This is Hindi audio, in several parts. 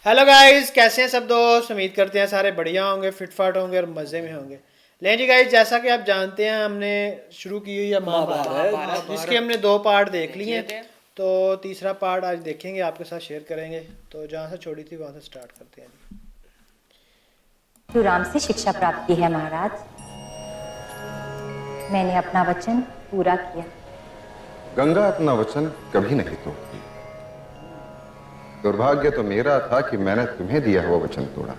हेलो गाइस, कैसे हैं सब दोस्त। उम्मीद करते हैं सारे बढ़िया होंगे, फिटफाट होंगे और मज़े में होंगे। लें जी गाइस, जैसा कि आप जानते हैं हमने शुरू की हुई है महाभारत, जिसके हमने 2 पार्ट देख लिए हैं। तो तीसरा पार्ट आज देखेंगे, आपके साथ शेयर करेंगे। तो जहाँ से छोड़ी थी वहाँ से स्टार्ट करते हैं जी। राम से शिक्षा प्राप्त की है महाराज। मैंने अपना वचन पूरा किया। गंगा अपना वचन कभी नहीं तोड़ती। दुर्भाग्य तो मेरा था कि मैंने तुम्हें दिया हुआ वचन तोड़ा,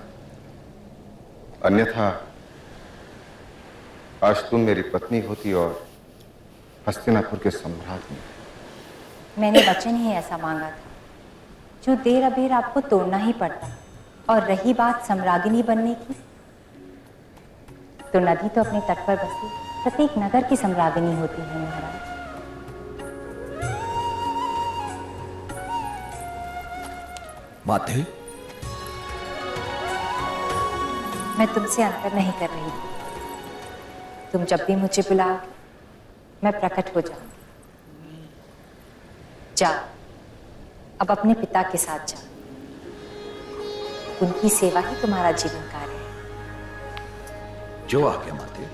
अन्यथा आज तुम मेरी पत्नी होती और हस्तिनापुर के सम्राट में। मैंने वचन ही ऐसा मांगा था जो देर अबेर आपको तोड़ना ही पड़ता। और रही बात सम्राज्ञी बनने की, तो नदी तो अपने तट पर बसी प्रत्येक नगर की सम्राज्ञी होती है महाराज। माते, मैं तुमसे अंतर नहीं कर रही थी। तुम जब भी मुझे बुलाओ मैं प्रकट हो जाऊंगी। जाओ, अब अपने पिता के साथ जाओ। उनकी सेवा ही तुम्हारा जीवन कार्य है। जो आज्ञा माते।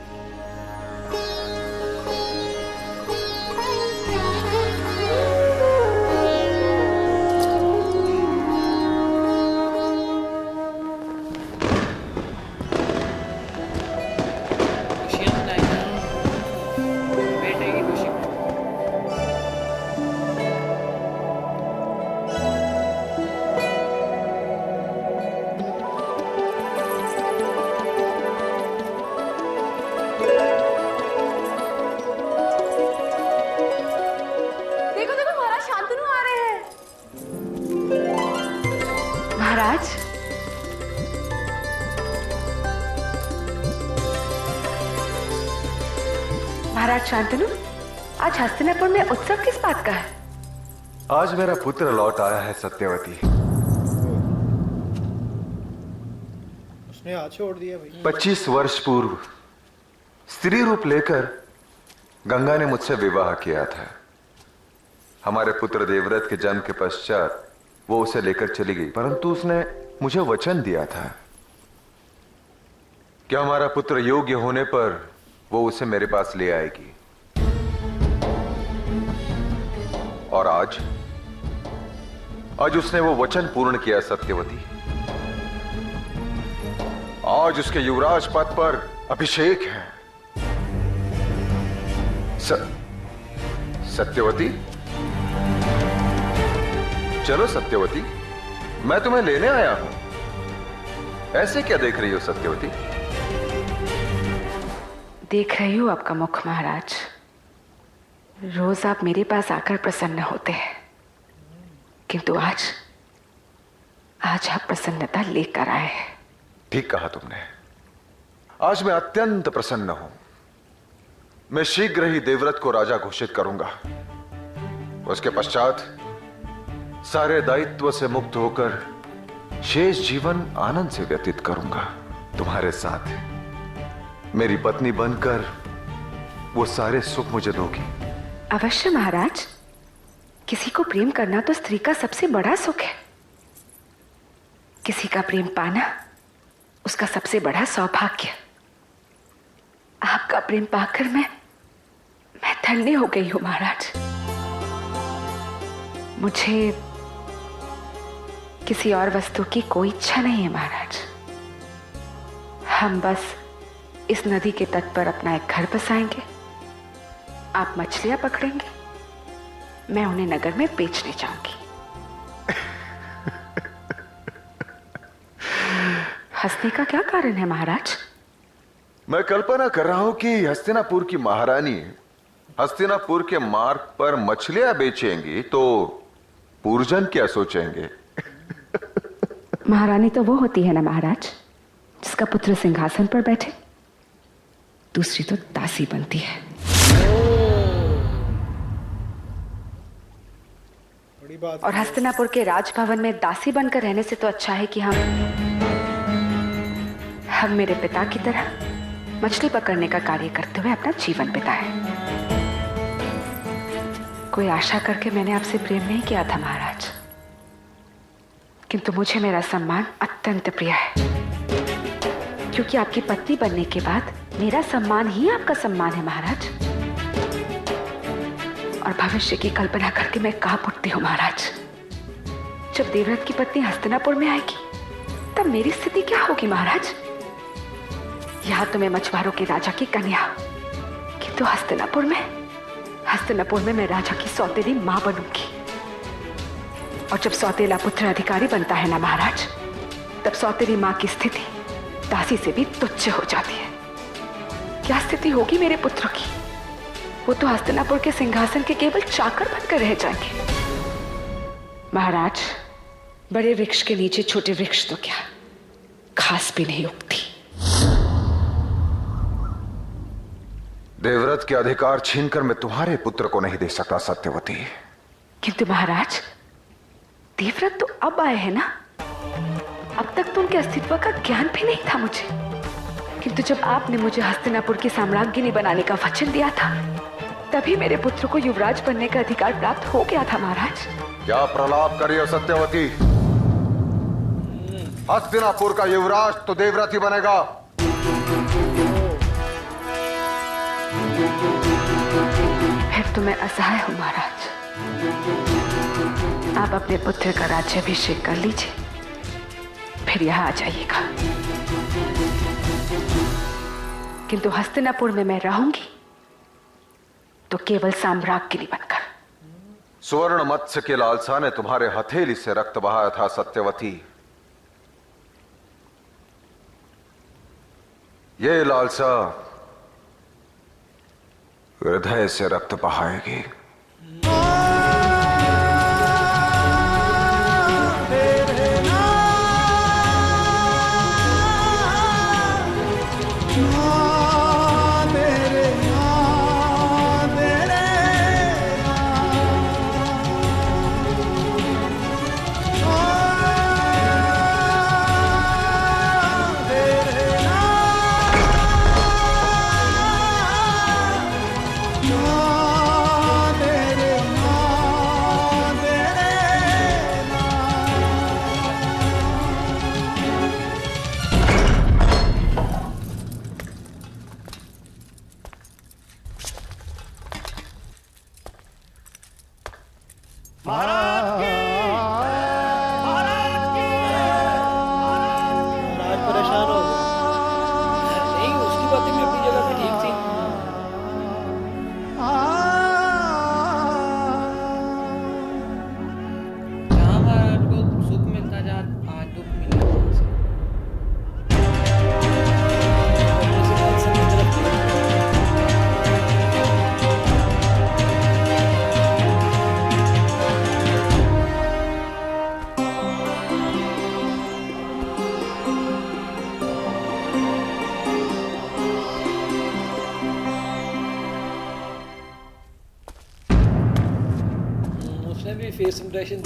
खुशियाँ मनाई बेटे की खुशी। देखो देखो महाराज शांतनु आ रहे हैं। महाराज, महाराज शांतनु, आज हस्तिनापुर में उत्सव किस बात का है? आज मेरा पुत्र लौट आया है सत्यवती। उसने हाथ छोड़ दिया भाई। 25 वर्ष पूर्व स्त्री रूप लेकर गंगा ने मुझसे विवाह किया था। हमारे पुत्र देवव्रत के जन्म के पश्चात वो उसे लेकर चली गई, परंतु उसने मुझे वचन दिया था कि हमारा पुत्र योग्य होने पर वो उसे मेरे पास ले आएगी। और आज उसने वो वचन पूर्ण किया सत्यवती। आज उसके युवराज पद पर अभिषेक है। सत्यवती, चलो सत्यवती, मैं तुम्हें लेने आया हूं। ऐसे क्या देख रही हो सत्यवती? देख रही हूँ आपका मुख महाराज। रोज आप मेरे पास आकर प्रसन्न होते हैं, किंतु आज आप प्रसन्नता लेकर आए हैं। ठीक कहा तुमने। आज मैं अत्यंत प्रसन्न हूं। मैं शीघ्र ही देवव्रत को राजा घोषित करूंगा। उसके पश्चात सारे दायित्व से मुक्त होकर शेष जीवन आनंद से व्यतीत करूंगा। तुम्हारे साथ मेरी पत्नी बनकर वो सारे सुख मुझे दोगी। अवश्य महाराज, किसी को प्रेम करना तो स्त्री का सबसे बड़ा सुख है। किसी का प्रेम पाना उसका सबसे बड़ा सौभाग्य। आपका प्रेम पाकर मैं धन्य हो गई हूं महाराज। मुझे किसी और वस्तु की कोई इच्छा नहीं है महाराज। हम बस इस नदी के तट पर अपना एक घर बसाएंगे। आप मछलियां पकड़ेंगे, मैं उन्हें नगर में बेचने जाऊंगी। हंसने का क्या कारण है महाराज? मैं कल्पना कर रहा हूं कि हस्तिनापुर की महारानी हस्तिनापुर के मार्ग पर मछलियां बेचेंगी तो पूर्वजन क्या सोचेंगे? महारानी तो वो होती है ना महाराज, जिसका पुत्र सिंहासन पर बैठे। दूसरी तो दासी बनती है। बड़ी बात। और हस्तिनापुर के राजभवन में दासी बनकर रहने से तो अच्छा है कि हम मेरे पिता की तरह मछली पकड़ने का कार्य करते हुए अपना जीवन बिताएं। कोई आशा करके मैंने आपसे प्रेम नहीं किया था महाराज, किंतु मुझे मेरा सम्मान अत्यंत प्रिय है, क्योंकि आपकी पत्नी बनने के बाद मेरा सम्मान ही आपका सम्मान है महाराज। और भविष्य की कल्पना करके मैं कांप उठती हूँ महाराज। जब देवव्रत की पत्नी हस्तिनापुर में आएगी तब मेरी स्थिति क्या होगी महाराज? यहाँ तो मैं मछुआरों के राजा की कन्या, किंतु हस्तिनापुर में मैं राजा की सौतेली मां बनूंगी। और जब सौतेला पुत्र अधिकारी बनता है ना महाराज, तब सौतेली मां की स्थिति दासी से भी तुच्छ हो जाती है। क्या स्थिति होगी मेरे पुत्र की? वो तो हस्तिनापुर के सिंहासन के केवल चाकर बनकर रह जाएंगे। महाराज, बड़े वृक्ष के नीचे छोटे वृक्ष तो क्या, घास भी नहीं उगती। देवव्रत के अधिकार छीनकर मैं तुम्हारे पुत्र को नहीं दे सकता सत्यवती। किंतु महाराज, देवव्रत तो अब आए हैं ना, अब तक तो उनके अस्तित्व का ज्ञान भी नहीं था मुझे। किंतु जब आपने मुझे हस्तिनापुर की साम्राज्ञी बनाने का वचन दिया था, तभी मेरे पुत्र को युवराज बनने का अधिकार प्राप्त हो गया था महाराज। क्या प्रलाप करी हो सत्यवती? हस्तिनापुर का युवराज तो देवव्रत ही बनेगा। फिर तो मैं असहाय हूं महाराज। आप अपने पुत्र का राज्याभिषेक कर लीजिए, फिर यहां आ जाइएगा। किंतु हस्तिनापुर में मैं रहूंगी तो केवल साम्राज्ञी बनकर। सुवर्ण मत्स्य के लालसा ने तुम्हारे हथेली से रक्त बहाया था सत्यवती। ये लालसा हृदय से रक्त बहाएगी। महाराज परेशान हो गए। नहीं, उसकी बातें भी अपनी जगह पे ठीक थी। जहाँ महाराज को सुख मिलता जा, आज दुख मिल रहा है उसे। अपने सिंहासन की तरफ देख रहा है। उसने भी फेस इंप्रेशन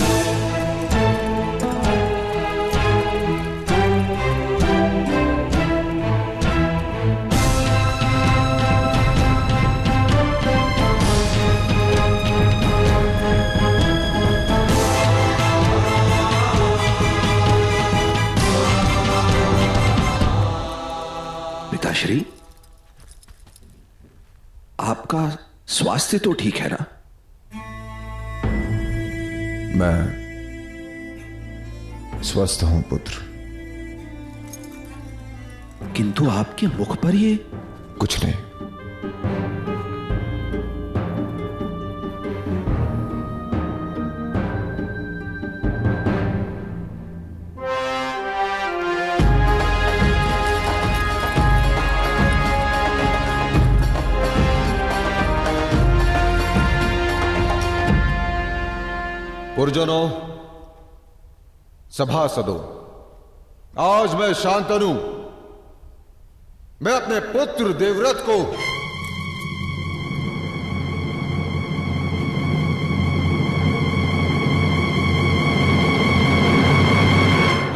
पिताश्री, आपका स्वास्थ्य तो ठीक है ना? मैं स्वस्थ हूं पुत्र। किंतु आपके मुख पर ये कुछ नहीं। पुरजनों, सभासदों, आज मैं शांतनु, मैं अपने पुत्र देवव्रत को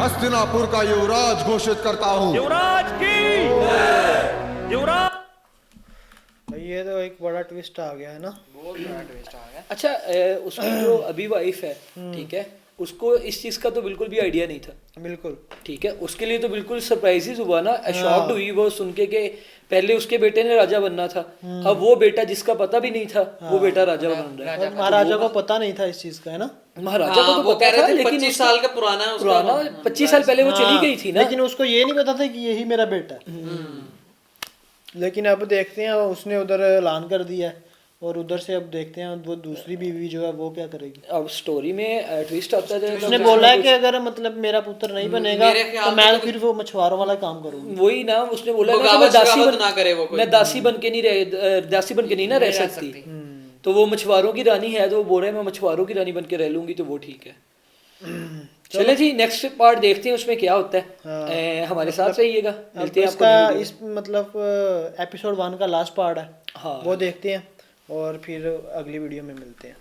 हस्तिनापुर का युवराज घोषित करता हूं। युवराज की युवराज। भाई ये तो एक बड़ा ट्विस्ट आ गया है ना। बहुत बड़ा ट्विस्ट आ गया। अच्छा, उसकी जो अभी वाइफ है, ठीक है, उसको इस चीज का तो बिल्कुल भी आइडिया नहीं था। बिल्कुल ठीक है, उसके लिए तो बिल्कुल सरप्राइजेस हुआ ना, शॉक्ड हुई वो सुन के कि पहले उसके बेटे ने राजा बनना था, अब वो बेटा जिसका पता भी नहीं था वो बेटा राजा बन रहा है। और महाराजा को पता नहीं था इस चीज का, है ना? महाराजा को तो वो पता कह रहे था, थे लेकिन 25 साल का पुराना है उसका। पुराना 25 साल पहले वो चली गई थी ना। लेकिन उसको ये नहीं पता था कि यही मेरा बेटा है। लेकिन अब देखते हैं, उसने उधर ऐलान कर दिया है और उधर से अब देखते हैं वो दूसरी बीवी जो है वो क्या करेगी। अब स्टोरी में ट्विस्ट आता है, उसने बोला है कि अगर मतलब मेरा पुत्र नहीं बनेगा मेरे ख्याल तो में मैं फिर वो मछुआरों वाला काम करूंगी। वही ना, उसने बोला ना कि बगावत मैं दासी शगावत बन ना करे वो कोई। मैं दासी बन के नहीं ना रह सकती। तो वो मछुआरों की रानी है, तो वो बोल रहे हैं मैं मछुआरों की रानी बन के रह लूंगी, तो वो ठीक है। चले जी, नेक्स्ट पार्ट देखते हैं उसमें क्या होता है। हमारे साथ रहिएगा, मिलते हैं आपको इसका नई वीडियो इस मतलब एपिसोड 1 का लास्ट पार्ट है, हाँ। वो देखते हैं और फिर अगली वीडियो में मिलते हैं।